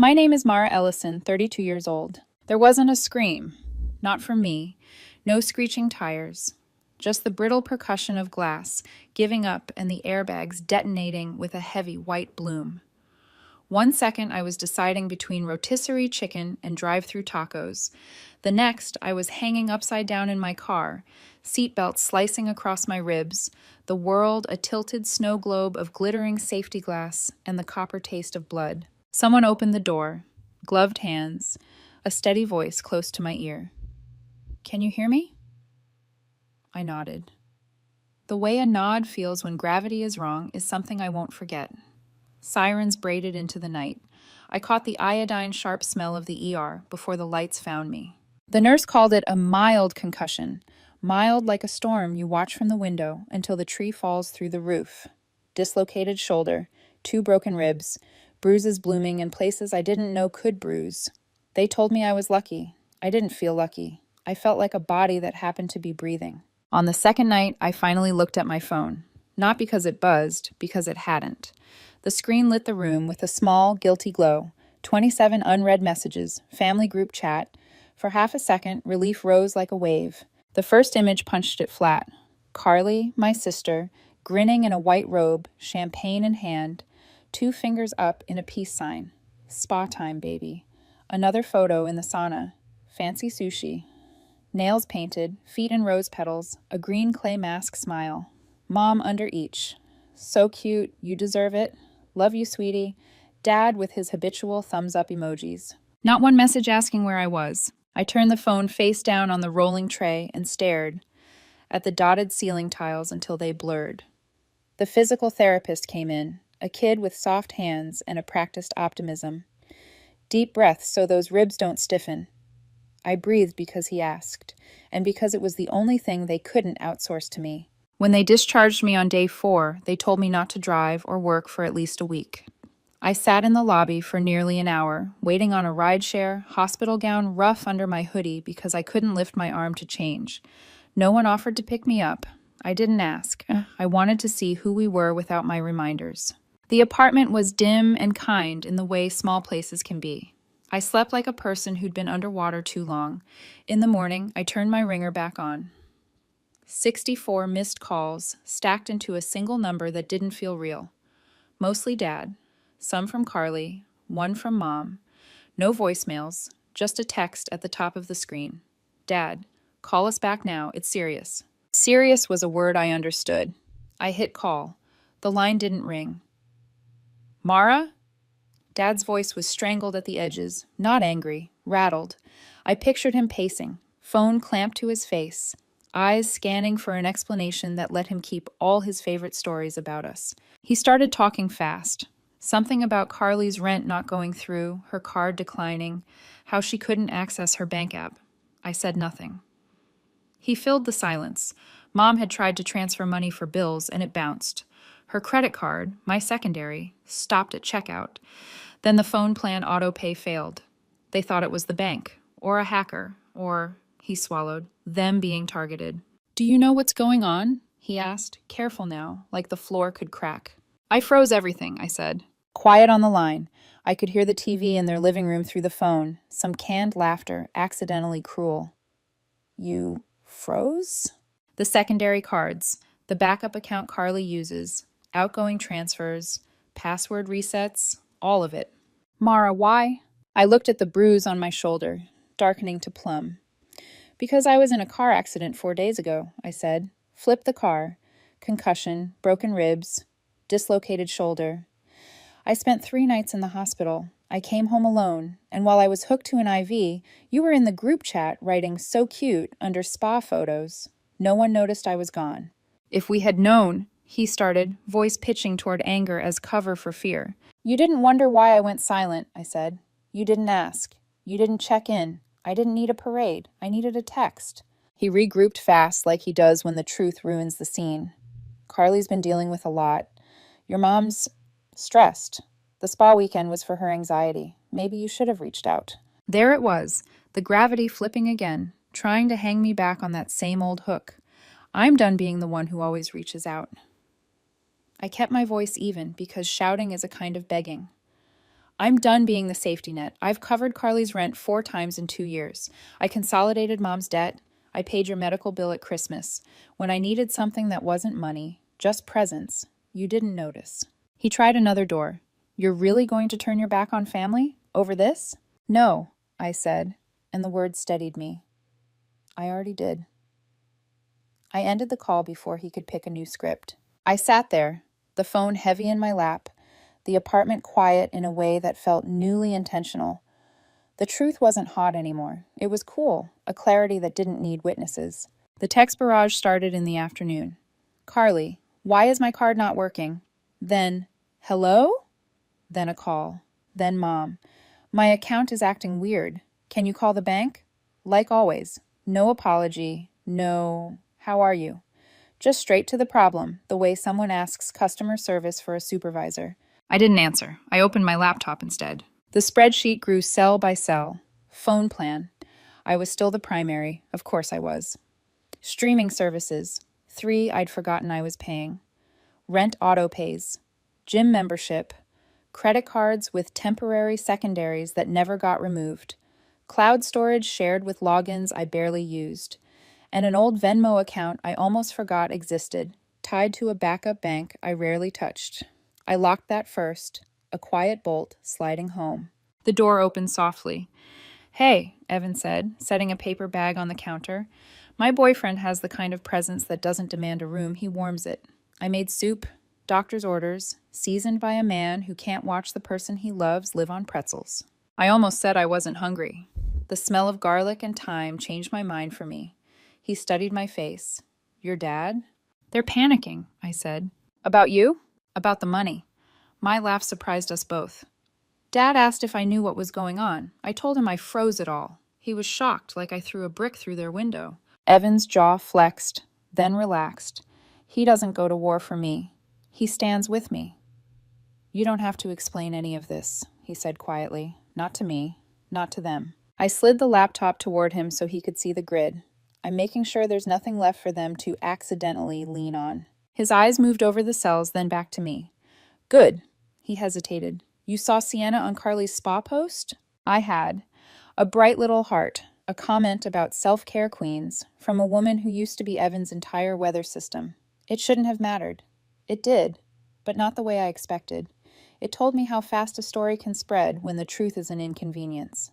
My name is Mara Ellison, 32 years old. There wasn't a scream. Not from me. No screeching tires. Just the brittle percussion of glass giving up and the airbags detonating with a heavy white bloom. 1 second I was deciding between rotisserie chicken and drive-through tacos. The next I was hanging upside down in my car, seatbelt slicing across my ribs, the world a tilted snow globe of glittering safety glass and the copper taste of blood. Someone opened the door, gloved hands, a steady voice close to my ear. "Can you hear me?" I nodded. The way a nod feels when gravity is wrong is something I won't forget. Sirens braided into the night. I caught the iodine-sharp smell of the ER before the lights found me. The nurse called it a mild concussion, mild like a storm you watch from the window until the tree falls through the roof. Dislocated shoulder, 2 broken ribs, bruises blooming in places I didn't know could bruise. They told me I was lucky. I didn't feel lucky. I felt like a body that happened to be breathing. On the second night, I finally looked at my phone. Not because it buzzed, because it hadn't. The screen lit the room with a small, guilty glow. 27 unread messages, family group chat. For half a second, relief rose like a wave. The first image punched it flat. Carly, my sister, grinning in a white robe, champagne in hand, 2 fingers up in a peace sign. Spa time, baby. Another photo in the sauna. Fancy sushi. Nails painted, feet in rose petals, a green clay mask smile. Mom under each. So cute, you deserve it. Love you, sweetie. Dad with his habitual thumbs up emojis. Not one message asking where I was. I turned the phone face down on the rolling tray and stared at the dotted ceiling tiles until they blurred. The physical therapist came in, a kid with soft hands and a practiced optimism. Deep breaths so those ribs don't stiffen. I breathed because he asked, and because it was the only thing they couldn't outsource to me. When they discharged me on day 4, they told me not to drive or work for at least a week. I sat in the lobby for nearly an hour, waiting on a rideshare, hospital gown rough under my hoodie because I couldn't lift my arm to change. No one offered to pick me up. I didn't ask. I wanted to see who we were without my reminders. The apartment was dim and kind in the way small places can be. I slept like a person who'd been underwater too long. In the morning, I turned my ringer back on. 64 missed calls stacked into a single number that didn't feel real. Mostly Dad, some from Carly, one from Mom. No voicemails, just a text at the top of the screen. "Dad, call us back now, it's serious." Serious was a word I understood. I hit call. The line didn't ring. "Mara?" Dad's voice was strangled at the edges, not angry, rattled. I pictured him pacing, phone clamped to his face, eyes scanning for an explanation that let him keep all his favorite stories about us. He started talking fast. Something about Carly's rent not going through, her card declining, how she couldn't access her bank app. I said nothing. He filled the silence. Mom had tried to transfer money for bills, and it bounced. Her credit card, my secondary, stopped at checkout. Then the phone plan auto-pay failed. They thought it was the bank, or a hacker, or, he swallowed, them being targeted. "Do you know what's going on?" he asked, careful now, like the floor could crack. I froze everything, I said. Quiet on the line. I could hear the TV in their living room through the phone, some canned laughter, accidentally cruel. "You froze?" The secondary cards, the backup account Carly uses, outgoing transfers, password resets, all of it. "Mara, why?" I looked at the bruise on my shoulder, darkening to plum. "Because I was in a car accident 4 days ago," I said. "Flipped the car. Concussion, broken ribs, dislocated shoulder. I spent 3 nights in the hospital. I came home alone, and while I was hooked to an IV, you were in the group chat writing 'so cute' under spa photos. No one noticed I was gone." "If we had known," he started, voice pitching toward anger as cover for fear. "You didn't wonder why I went silent," I said. "You didn't ask. You didn't check in. I didn't need a parade. I needed a text." He regrouped fast like he does when the truth ruins the scene. "Carly's been dealing with a lot. Your mom's stressed. The spa weekend was for her anxiety. Maybe you should have reached out." There it was, the gravity flipping again, trying to hang me back on that same old hook. I'm done being the one who always reaches out. I kept my voice even because shouting is a kind of begging. I'm done being the safety net. I've covered Carly's rent 4 times in 2 years. I consolidated mom's debt. I paid your medical bill at Christmas. When I needed something that wasn't money, just presents, you didn't notice. He tried another door. You're really going to turn your back on family? Over this? No, I said, and the words steadied me. I already did. I ended the call before he could pick a new script. I sat there, the phone heavy in my lap, the apartment quiet in a way that felt newly intentional. The truth wasn't hot anymore. It was cool, a clarity that didn't need witnesses. The text barrage started in the afternoon. Carly, why is my card not working? Then, hello? Then a call. Then Mom. My account is acting weird. Can you call the bank? Like always. No apology. No, how are you? Just straight to the problem, the way someone asks customer service for a supervisor. I didn't answer. I opened my laptop instead. The spreadsheet grew cell by cell. Phone plan. I was still the primary. Of course I was. Streaming services. 3 I'd forgotten I was paying. Rent auto pays. Gym membership. Credit cards with temporary secondaries that never got removed. Cloud storage shared with logins I barely used. And an old Venmo account I almost forgot existed, tied to a backup bank I rarely touched. I locked that first, a quiet bolt sliding home. The door opened softly. Hey, Evan said, setting a paper bag on the counter. My boyfriend has the kind of presence that doesn't demand a room, he warms it. I made soup, doctor's orders, seasoned by a man who can't watch the person he loves live on pretzels. I almost said I wasn't hungry. The smell of garlic and thyme changed my mind for me. He studied my face. Your dad? They're panicking, I said. About you? About the money. My laugh surprised us both. Dad asked if I knew what was going on. I told him I froze it all. He was shocked, like I threw a brick through their window. Evan's jaw flexed, then relaxed. He doesn't go to war for me. He stands with me. You don't have to explain any of this, he said quietly. Not to me, not to them. I slid the laptop toward him so he could see the grid. I'm making sure there's nothing left for them to accidentally lean on. His eyes moved over the cells, then back to me. Good. He hesitated. You saw Sienna on Carly's spa post? I had. A bright little heart, a comment about self-care queens from a woman who used to be Evan's entire weather system. It shouldn't have mattered. It did, but not the way I expected. It told me how fast a story can spread when the truth is an inconvenience.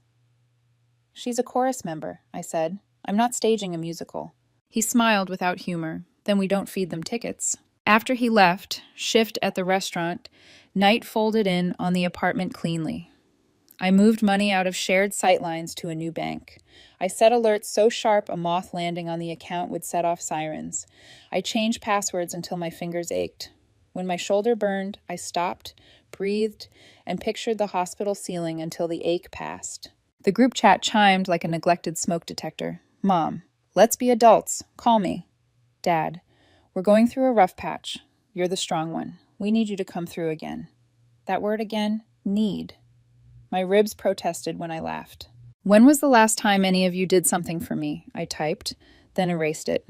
She's a chorus member, I said. I'm not staging a musical. He smiled without humor. Then we don't feed them tickets. After he left, shift at the restaurant, night folded in on the apartment cleanly. I moved money out of shared sightlines to a new bank. I set alerts so sharp a moth landing on the account would set off sirens. I changed passwords until my fingers ached. When my shoulder burned, I stopped, breathed, and pictured the hospital ceiling until the ache passed. The group chat chimed like a neglected smoke detector. Mom, let's be adults. Call me. Dad, we're going through a rough patch. You're the strong one. We need you to come through again. That word again, need. My ribs protested when I laughed. When was the last time any of you did something for me? I typed, then erased it.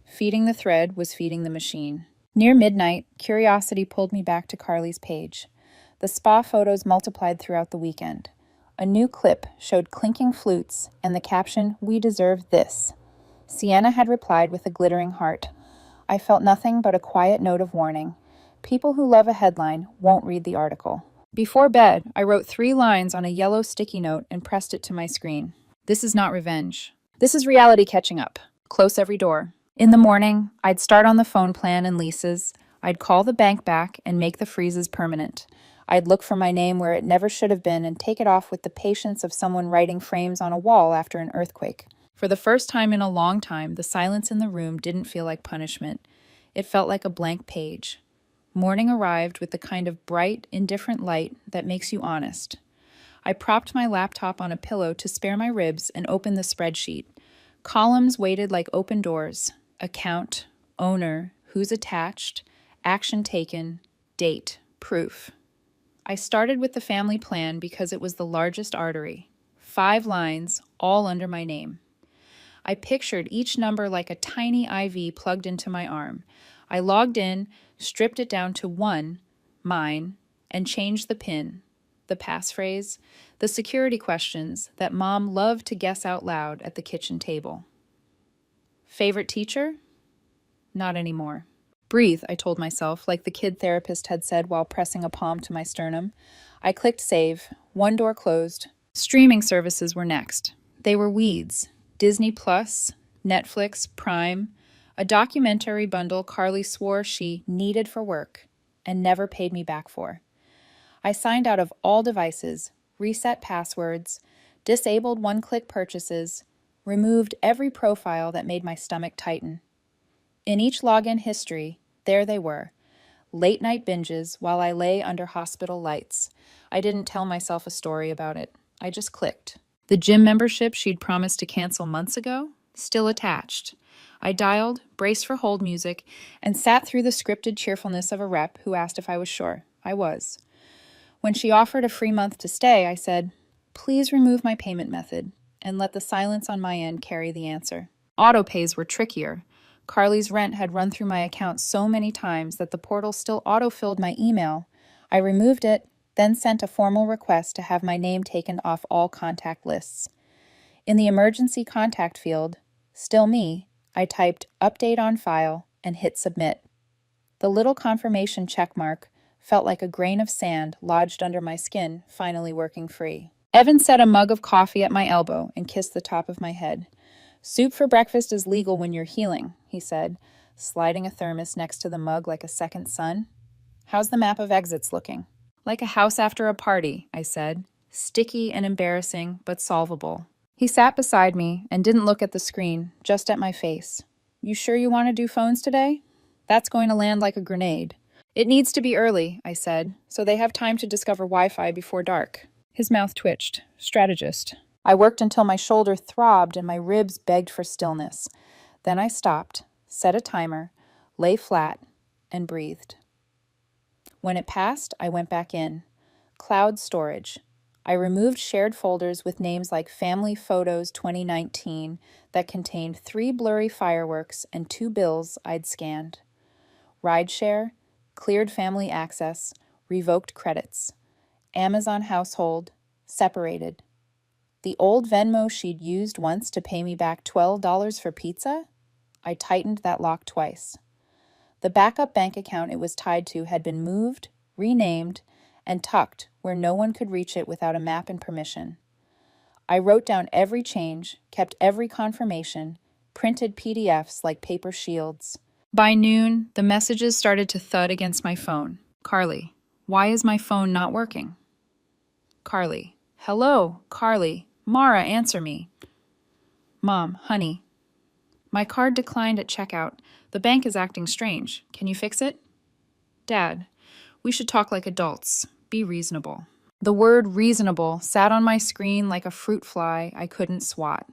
Feeding the thread was feeding the machine. Near midnight, curiosity pulled me back to Carly's page. The spa photos multiplied throughout the weekend. A new clip showed clinking flutes and the caption, "We deserve this." Sienna had replied with a glittering heart. I felt nothing but a quiet note of warning. People who love a headline won't read the article. Before bed, I wrote 3 lines on a yellow sticky note and pressed it to my screen. This is not revenge. This is reality catching up. Close every door. In the morning, I'd start on the phone plan and leases. I'd call the bank back and make the freezes permanent. I'd look for my name where it never should have been and take it off with the patience of someone writing frames on a wall after an earthquake. For the first time in a long time, the silence in the room didn't feel like punishment. It felt like a blank page. Morning arrived with the kind of bright, indifferent light that makes you honest. I propped my laptop on a pillow to spare my ribs and opened the spreadsheet. Columns waited like open doors. Account, owner, who's attached, action taken, date, proof. I started with the family plan because it was the largest artery. 5 lines, all under my name. I pictured each number like a tiny IV plugged into my arm. I logged in, stripped it down to 1, mine, and changed the PIN. the passphrase, the security questions that Mom loved to guess out loud at the kitchen table. Favorite teacher? Not anymore. Breathe, I told myself, like the kid therapist had said while pressing a palm to my sternum. I clicked save. One door closed. Streaming services were next. They were weeds. Disney Plus, Netflix, Prime, a documentary bundle Carly swore she needed for work and never paid me back for. I signed out of all devices, reset passwords, disabled one-click purchases, removed every profile that made my stomach tighten. In each login history, there they were, late-night binges while I lay under hospital lights. I didn't tell myself a story about it. I just clicked. The gym membership she'd promised to cancel months ago, still attached. I dialed, braced for hold music, and sat through the scripted cheerfulness of a rep who asked if I was sure. I was. When she offered a free month to stay, I said, "Please remove my payment method," and let the silence on my end carry the answer. Autopays were trickier. Carly's rent had run through my account so many times that the portal still autofilled my email. I removed it, then sent a formal request to have my name taken off all contact lists. In the emergency contact field, still me, I typed "update on file" and hit submit. The little confirmation checkmark felt like a grain of sand lodged under my skin, finally working free. Evan set a mug of coffee at my elbow and kissed the top of my head. "Soup for breakfast is legal when you're healing," he said, sliding a thermos next to the mug like a second son. "How's the map of exits looking?" "Like a house after a party," I said. "Sticky and embarrassing, but solvable." He sat beside me and didn't look at the screen, just at my face. "You sure you want to do phones today? That's going to land like a grenade." "It needs to be early," I said, "so they have time to discover Wi-Fi before dark." His mouth twitched. Strategist. I worked until my shoulder throbbed and my ribs begged for stillness. Then I stopped, set a timer, lay flat, and breathed. When it passed, I went back in. Cloud storage. I removed shared folders with names like Family Photos 2019 that contained 3 blurry fireworks and 2 bills I'd scanned. Rideshare, cleared family access, revoked credits. Amazon household, separated. The old Venmo she'd used once to pay me back $12 for pizza? I tightened that lock twice. The backup bank account it was tied to had been moved, renamed, and tucked where no one could reach it without a map and permission. I wrote down every change, kept every confirmation, printed PDFs like paper shields. By noon, the messages started to thud against my phone. "Carly, why is my phone not working?" Carly, "Hello, Carly. Mara, answer me." "Mom, honey. My card declined at checkout. The bank is acting strange. Can you fix it?" "Dad, we should talk like adults. Be reasonable." The word reasonable sat on my screen like a fruit fly I couldn't swat.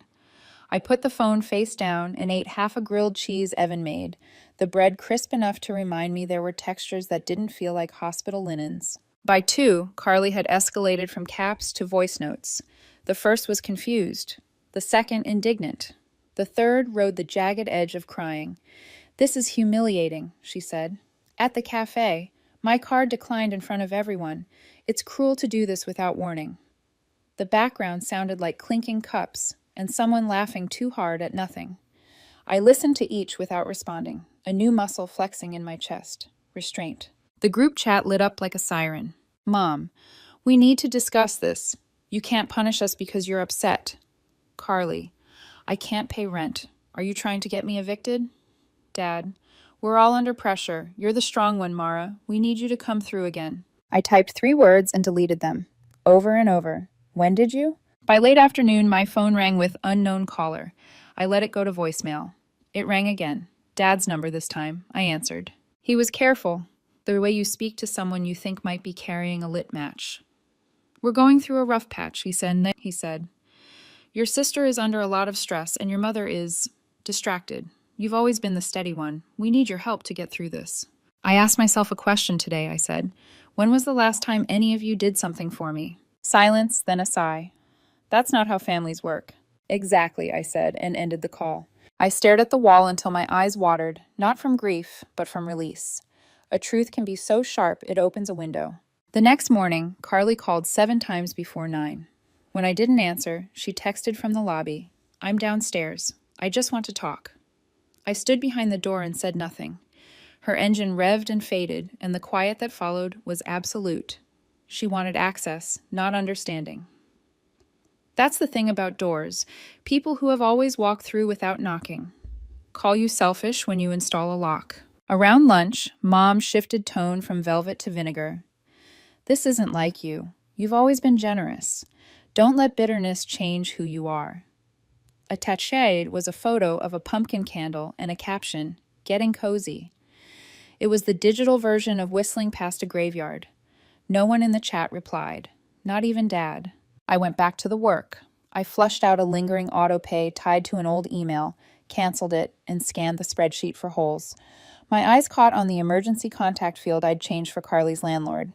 I put the phone face down and ate half a grilled cheese Evan made, the bread crisp enough to remind me there were textures that didn't feel like hospital linens. By 2, Carly had escalated from caps to voice notes. The first was confused. The second, indignant. The third rode the jagged edge of crying. "This is humiliating," she said. "At the cafe, my card declined in front of everyone. It's cruel to do this without warning." The background sounded like clinking cups and someone laughing too hard at nothing. I listened to each without responding, a new muscle flexing in my chest. Restraint. The group chat lit up like a siren. "Mom, we need to discuss this. You can't punish us because you're upset." Carly, "I can't pay rent. Are you trying to get me evicted?" Dad, "We're all under pressure. You're the strong one, Mara. We need you to come through again." I typed 3 words and deleted them. Over and over. "When did you?" By late afternoon, my phone rang with unknown caller. I let it go to voicemail. It rang again. Dad's number this time. I answered. He was careful, the way you speak to someone you think might be carrying a lit match. "We're going through a rough patch," he said. And then he said, "Your sister is under a lot of stress, and your mother is distracted. You've always been the steady one. We need your help to get through this." I asked myself a question today, I said. When was the last time any of you did something for me? Silence, then a sigh. That's not how families work. Exactly, I said, and ended the call. I stared at the wall until my eyes watered, not from grief, but from release. A truth can be so sharp it opens a window. The next morning, Carly called 7 times before 9. When I didn't answer, she texted from the lobby, "I'm downstairs. I just want to talk." I stood behind the door and said nothing. Her engine revved and faded, and the quiet that followed was absolute. She wanted access, not understanding. That's the thing about doors. People who have always walked through without knocking call you selfish when you install a lock. Around lunch, Mom shifted tone from velvet to vinegar. "This isn't like you. You've always been generous. Don't let bitterness change who you are." Attached was a photo of a pumpkin candle and a caption, "Getting cozy." It was the digital version of whistling past a graveyard. No one in the chat replied, not even Dad. I went back to the work. I flushed out a lingering autopay tied to an old email, canceled it, and scanned the spreadsheet for holes. My eyes caught on the emergency contact field I'd changed for Carly's landlord.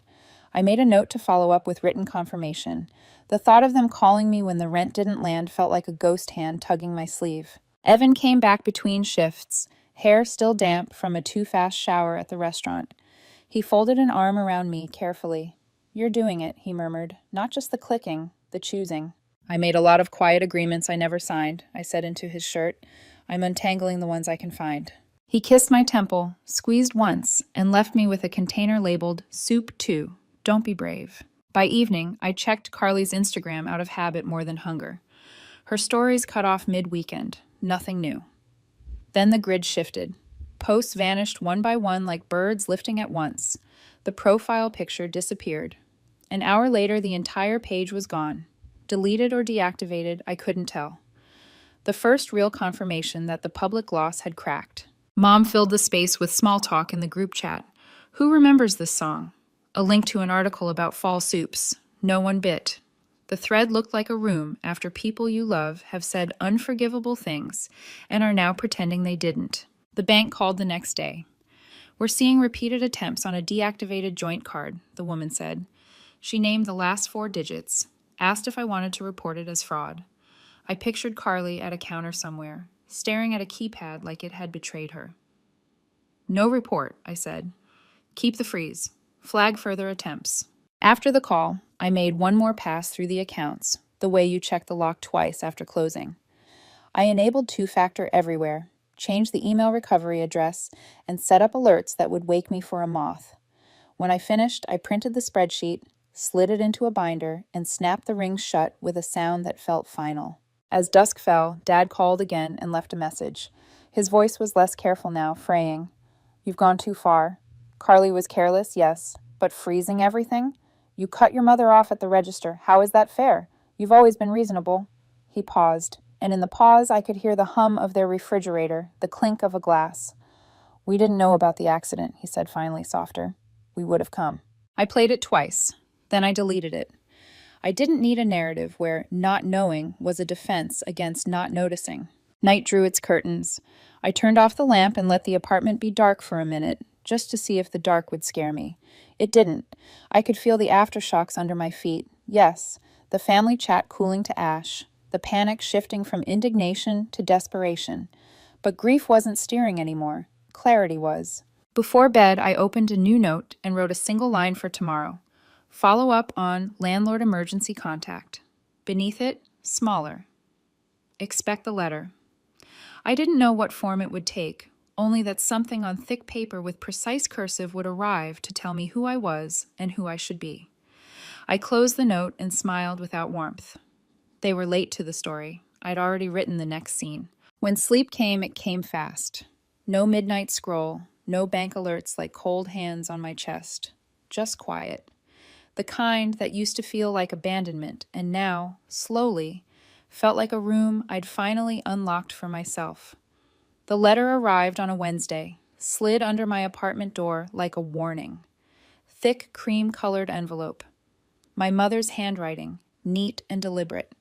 I made a note to follow up with written confirmation. The thought of them calling me when the rent didn't land felt like a ghost hand tugging my sleeve. Evan came back between shifts, hair still damp from a too-fast shower at the restaurant. He folded an arm around me carefully. "You're doing it," he murmured. "Not just the clicking, the choosing." "I made a lot of quiet agreements I never signed," I said into his shirt. "I'm untangling the ones I can find." He kissed my temple, squeezed once, and left me with a container labeled Soup 2. Don't be brave. By evening, I checked Carly's Instagram out of habit more than hunger. Her stories cut off mid-weekend. Nothing new. Then the grid shifted. Posts vanished one by one like birds lifting at once. The profile picture disappeared. An hour later, the entire page was gone. Deleted or deactivated, I couldn't tell. The first real confirmation that the public gloss had cracked. Mom filled the space with small talk in the group chat. Who remembers this song? A link to an article about fall soups. No one bit. The thread looked like a room after people you love have said unforgivable things and are now pretending they didn't. The bank called the next day. "We're seeing repeated attempts on a deactivated joint card," the woman said. She named the last 4 digits, asked if I wanted to report it as fraud. I pictured Carly at a counter somewhere, staring at a keypad like it had betrayed her. "No report," I said. "Keep the freeze. Flag further attempts." After the call, I made one more pass through the accounts, the way you check the lock twice after closing. I enabled 2-factor everywhere, changed the email recovery address, and set up alerts that would wake me for a moth. When I finished, I printed the spreadsheet, slid it into a binder, and snapped the rings shut with a sound that felt final. As dusk fell, Dad called again and left a message. His voice was less careful now, fraying. "You've gone too far. Carly was careless, yes, but freezing everything? You cut your mother off at the register. How is that fair? You've always been reasonable." He paused, and in the pause I could hear the hum of their refrigerator, the clink of a glass. "We didn't know about the accident," he said finally, softer. "We would have come." I played it twice. Then I deleted it. I didn't need a narrative where not knowing was a defense against not noticing. Night drew its curtains. I turned off the lamp and let the apartment be dark for a minute, just to see if the dark would scare me. It didn't. I could feel the aftershocks under my feet. Yes, the family chat cooling to ash, the panic shifting from indignation to desperation. But grief wasn't steering anymore. Clarity was. Before bed, I opened a new note and wrote a single line for tomorrow. Follow up on landlord emergency contact. Beneath it, smaller. Expect the letter. I didn't know what form it would take, only that something on thick paper with precise cursive would arrive to tell me who I was and who I should be. I closed the note and smiled without warmth. They were late to the story. I'd already written the next scene. When sleep came, it came fast. No midnight scroll, no bank alerts like cold hands on my chest. Just quiet. The kind that used to feel like abandonment and now, slowly, felt like a room I'd finally unlocked for myself. The letter arrived on a Wednesday, slid under my apartment door like a warning. Thick cream-colored envelope. My mother's handwriting, neat and deliberate.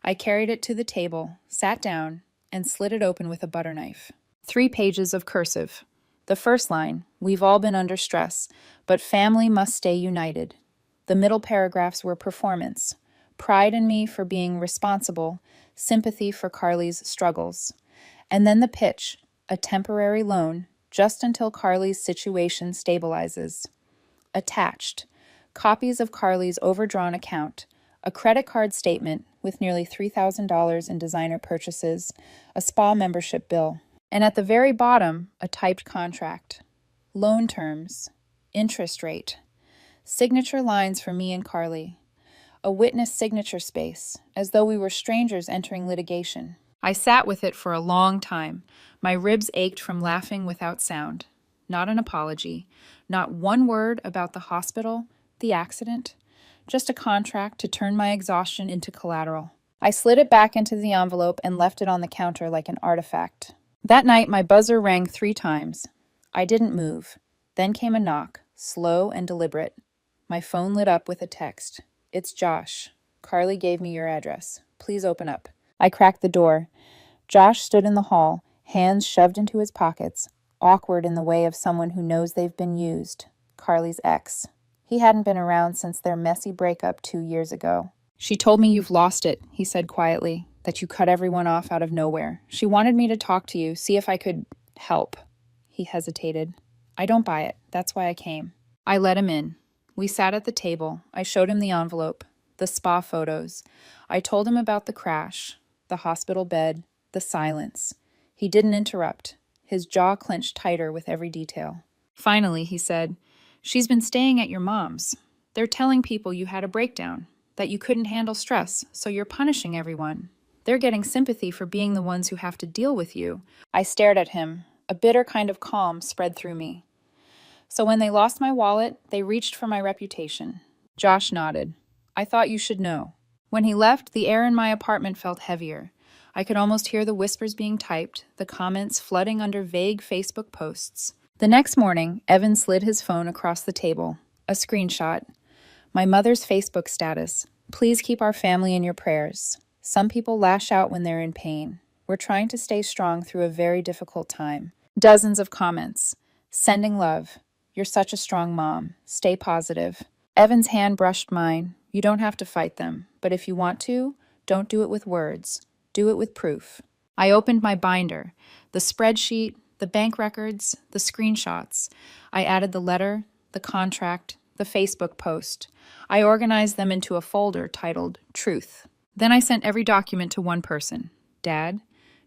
I carried it to the table, sat down, and slid it open with a butter knife. 3 pages of cursive. The first line, "We've all been under stress, but family must stay united." The middle paragraphs were performance. Pride in me for being responsible, sympathy for Carly's struggles. And then the pitch, a temporary loan, just until Carly's situation stabilizes. Attached, copies of Carly's overdrawn account, a credit card statement with nearly $3,000 in designer purchases, a spa membership bill, and at the very bottom, a typed contract. Loan terms, interest rate, signature lines for me and Carly, a witness signature space, as though we were strangers entering litigation. I sat with it for a long time. My ribs ached from laughing without sound. Not an apology, not one word about the hospital, the accident, just a contract to turn my exhaustion into collateral. I slid it back into the envelope and left it on the counter like an artifact. That night, my buzzer rang 3 times. I didn't move. Then came a knock, slow and deliberate. My phone lit up with a text. "It's Josh. Carly gave me your address. Please open up." I cracked the door. Josh stood in the hall, hands shoved into his pockets, awkward in the way of someone who knows they've been used. Carly's ex. He hadn't been around since their messy breakup 2 years ago. "She told me you've lost it," he said quietly, "that you cut everyone off out of nowhere. She wanted me to talk to you, see if I could help." He hesitated. "I don't buy it. That's why I came." I let him in. We sat at the table. I showed him the envelope, the spa photos. I told him about the crash, the hospital bed, the silence. He didn't interrupt. His jaw clenched tighter with every detail. Finally, he said, "She's been staying at your mom's. They're telling people you had a breakdown, that you couldn't handle stress, so you're punishing everyone. They're getting sympathy for being the ones who have to deal with you." I stared at him. A bitter kind of calm spread through me. "So when they lost my wallet, they reached for my reputation." Josh nodded. "I thought you should know." When he left, the air in my apartment felt heavier. I could almost hear the whispers being typed, the comments flooding under vague Facebook posts. The next morning, Evan slid his phone across the table. A screenshot. "My mother's Facebook status. Please keep our family in your prayers. Some people lash out when they're in pain. We're trying to stay strong through a very difficult time." Dozens of comments. "Sending love. You're such a strong mom. Stay positive." Evan's hand brushed mine. "You don't have to fight them, but if you want to, don't do it with words. Do it with proof." I opened my binder, the spreadsheet, the bank records, the screenshots. I added the letter, the contract, the Facebook post. I organized them into a folder titled Truth. Then I sent every document to one person. Dad.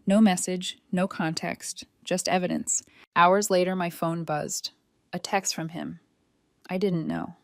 No message, no context, just evidence. Hours later, my phone buzzed. A text from him. "I didn't know.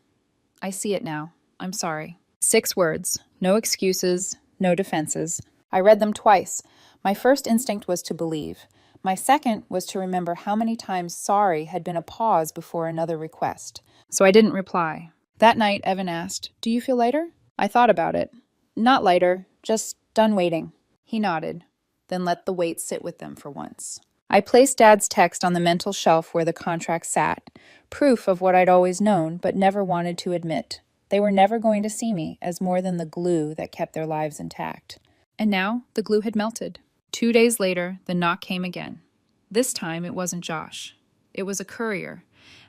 I see it now. I'm sorry." 6 words. No excuses, no defenses. I read them twice. My first instinct was to believe. My second was to remember how many times sorry had been a pause before another request. So I didn't reply. That night, Evan asked, "Do you feel lighter?" I thought about it. "Not lighter, just done waiting." He nodded, then let the weight sit with them for once. I placed Dad's text on the mental shelf where the contract sat, proof of what I'd always known but never wanted to admit. They were never going to see me as more than the glue that kept their lives intact. And now the glue had melted. 2 days later, the knock came again. This time it wasn't Josh. It was a courier,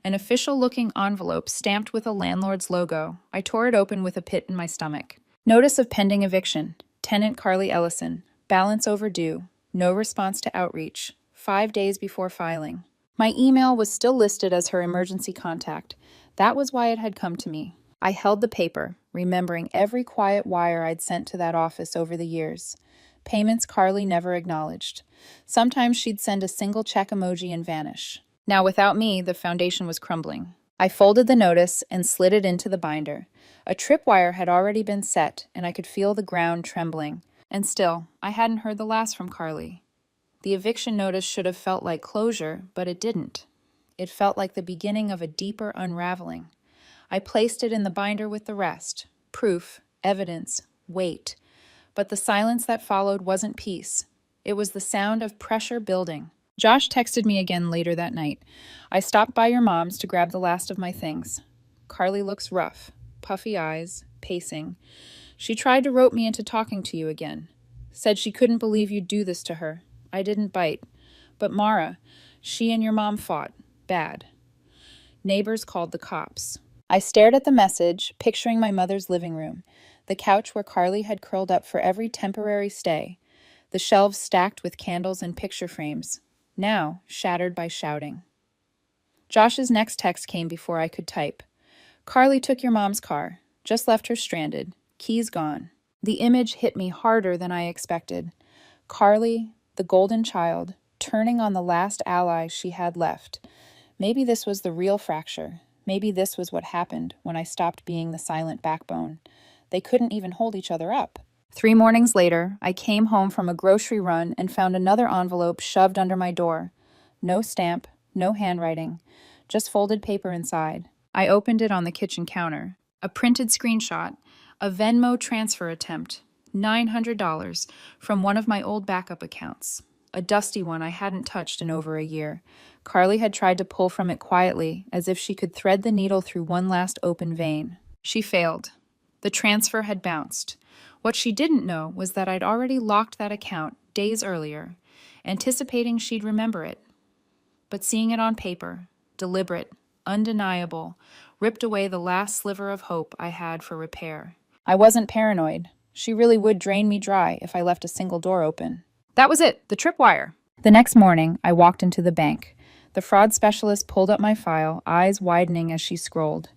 an official-looking envelope stamped with a landlord's logo. I tore it open with a pit in my stomach. Notice of pending eviction. Tenant Carly Ellison. Balance overdue. No response to outreach. 5 days before filing. My email was still listed as her emergency contact. That was why it had come to me. I held the paper, remembering every quiet wire I'd sent to that office over the years. Payments Carly never acknowledged. Sometimes she'd send a single check emoji and vanish. Now, without me, the foundation was crumbling. I folded the notice and slid it into the binder. A tripwire had already been set, and I could feel the ground trembling. And still, I hadn't heard the last from Carly. The eviction notice should have felt like closure, but it didn't. It felt like the beginning of a deeper unraveling. I placed it in the binder with the rest. Proof, evidence, weight. But the silence that followed wasn't peace. It was the sound of pressure building. Josh texted me again later that night. "I stopped by your mom's to grab the last of my things. Carly looks rough, puffy eyes, pacing. She tried to rope me into talking to you again. Said she couldn't believe you'd do this to her. I didn't bite. But Mara, she and your mom fought. Bad. Neighbors called the cops." I stared at the message, picturing my mother's living room, the couch where Carly had curled up for every temporary stay, the shelves stacked with candles and picture frames, now shattered by shouting. Josh's next text came before I could type. Carly took your mom's car, just left her stranded, keys gone. The image hit me harder than I expected. Carly, the golden child, turning on the last ally she had left. Maybe this was the real fracture. Maybe this was what happened when I stopped being the silent backbone. They couldn't even hold each other up. 3 mornings later, I came home from a grocery run and found another envelope shoved under my door. No stamp, no handwriting, just folded paper inside. I opened it on the kitchen counter. A printed screenshot, a Venmo transfer attempt, $900 from one of my old backup accounts. A dusty one I hadn't touched in over a year. Carly had tried to pull from it quietly, as if she could thread the needle through one last open vein. She failed. The transfer had bounced. What she didn't know was that I'd already locked that account days earlier, anticipating she'd remember it. But seeing it on paper, deliberate, undeniable, ripped away the last sliver of hope I had for repair. I wasn't paranoid. She really would drain me dry if I left a single door open. That was it, the tripwire. The next morning, I walked into the bank. The fraud specialist pulled up my file, eyes widening as she scrolled.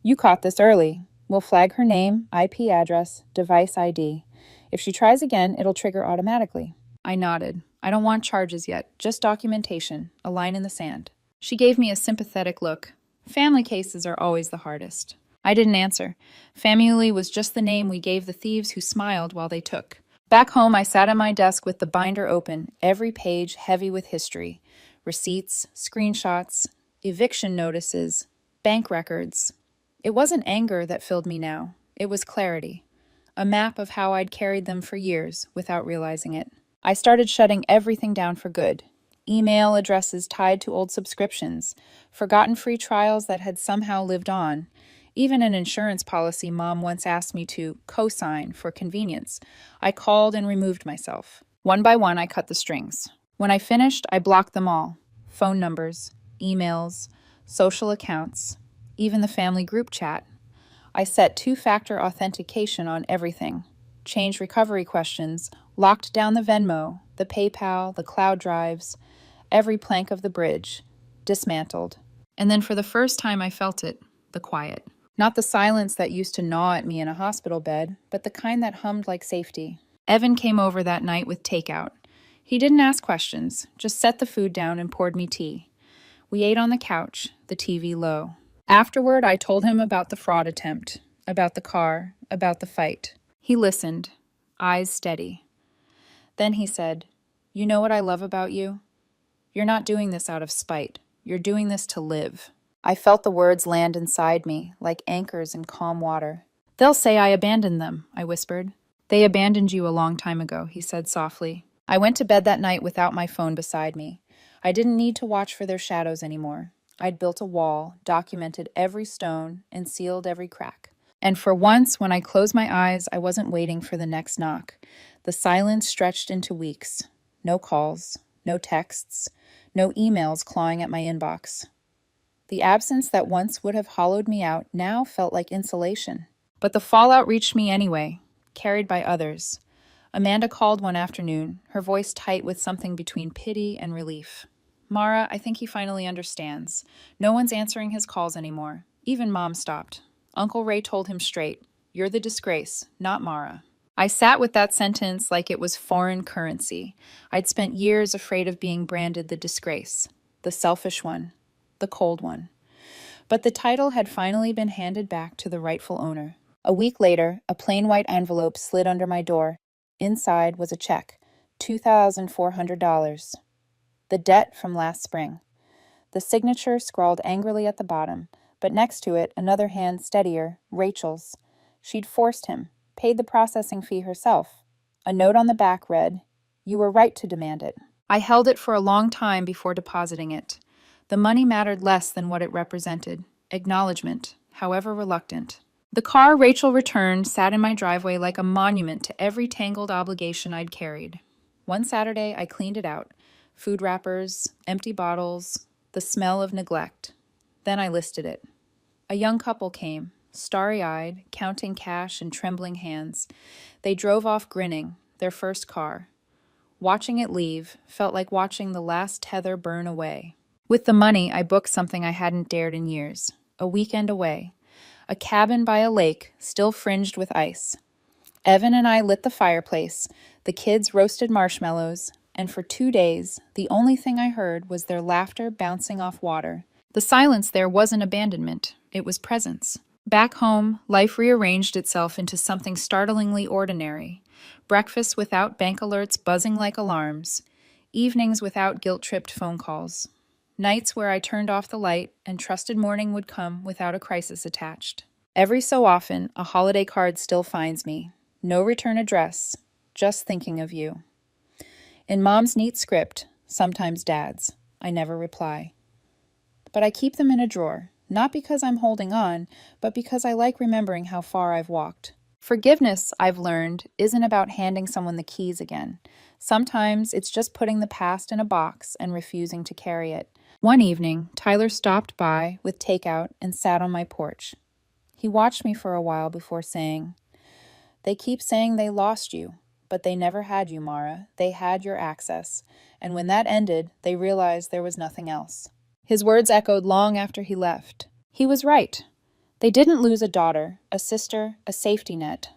You caught this early. We'll flag her name, IP address, device ID. If she tries again, it'll trigger automatically. I nodded. I don't want charges yet, just documentation, a line in the sand. She gave me a sympathetic look. Family cases are always the hardest. I didn't answer. Family was just the name we gave the thieves who smiled while they took. Back home, I sat at my desk with the binder open, every page heavy with history. Receipts, screenshots, eviction notices, bank records. It wasn't anger that filled me now. It was clarity. A map of how I'd carried them for years without realizing it. I started shutting everything down for good. Email addresses tied to old subscriptions, forgotten free trials that had somehow lived on. Even an insurance policy Mom once asked me to co-sign for convenience. I called and removed myself. One by one, I cut the strings. When I finished, I blocked them all. Phone numbers, emails, social accounts, even the family group chat. I set 2-factor authentication on everything. Changed recovery questions, locked down the Venmo, the PayPal, the cloud drives, every plank of the bridge. Dismantled. And then for the first time I felt it, the quiet. Not the silence that used to gnaw at me in a hospital bed, but the kind that hummed like safety. Evan came over that night with takeout. He didn't ask questions, just set the food down and poured me tea. We ate on the couch, the TV low. Afterward, I told him about the fraud attempt, about the car, about the fight. He listened, eyes steady. Then he said, "You know what I love about you? You're not doing this out of spite. You're doing this to live." I felt the words land inside me, like anchors in calm water. "They'll say I abandoned them," I whispered. "They abandoned you a long time ago," he said softly. I went to bed that night without my phone beside me. I didn't need to watch for their shadows anymore. I'd built a wall, documented every stone, and sealed every crack. And for once, when I closed my eyes, I wasn't waiting for the next knock. The silence stretched into weeks. No calls, no texts, no emails clawing at my inbox. The absence that once would have hollowed me out now felt like insulation. But the fallout reached me anyway, carried by others. Amanda called one afternoon, her voice tight with something between pity and relief. "Mara, I think he finally understands. No one's answering his calls anymore. Even Mom stopped. Uncle Ray told him straight, 'You're the disgrace, not Mara.'" I sat with that sentence like it was foreign currency. I'd spent years afraid of being branded the disgrace, the selfish one, the cold one. But the title had finally been handed back to the rightful owner. A week later, a plain white envelope slid under my door. Inside was a check, $2,400. The debt from last spring. The signature scrawled angrily at the bottom, but next to it, another hand steadier, Rachel's. She'd forced him, paid the processing fee herself. A note on the back read, "You were right to demand it." I held it for a long time before depositing it. The money mattered less than what it represented. Acknowledgement, however reluctant. The car Rachel returned sat in my driveway like a monument to every tangled obligation I'd carried. One Saturday, I cleaned it out. Food wrappers, empty bottles, the smell of neglect. Then I listed it. A young couple came, starry-eyed, counting cash in trembling hands. They drove off grinning, their first car. Watching it leave felt like watching the last tether burn away. With the money, I booked something I hadn't dared in years. A weekend away. a cabin by a lake still fringed with ice. Evan and I lit the fireplace, the kids roasted marshmallows, and for 2 days, the only thing I heard was their laughter bouncing off water. The silence there wasn't abandonment, it was presence. Back home, life rearranged itself into something startlingly ordinary. Breakfasts without bank alerts buzzing like alarms. Evenings without guilt-tripped phone calls. Nights where I turned off the light and trusted morning would come without a crisis attached. Every so often, a holiday card still finds me. No return address, just thinking of you. In Mom's neat script, sometimes Dad's, I never reply. But I keep them in a drawer, not because I'm holding on, but because I like remembering how far I've walked. Forgiveness, I've learned, isn't about handing someone the keys again. Sometimes it's just putting the past in a box and refusing to carry it. One evening, Tyler stopped by with takeout and sat on my porch. He watched me for a while before saying, "They keep saying they lost you, but they never had you, Mara. They had your access. And when that ended, they realized there was nothing else." His words echoed long after he left. He was right. They didn't lose a daughter, a sister, a safety net.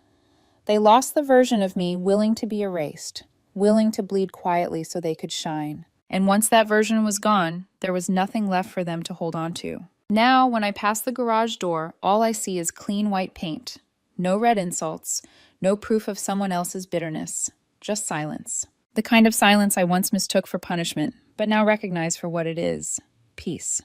They lost the version of me willing to be erased, willing to bleed quietly so they could shine. And once that version was gone, there was nothing left for them to hold on to. Now, when I pass the garage door, all I see is clean white paint. No red insults, no proof of someone else's bitterness, just silence. The kind of silence I once mistook for punishment, but now recognize for what it is: peace.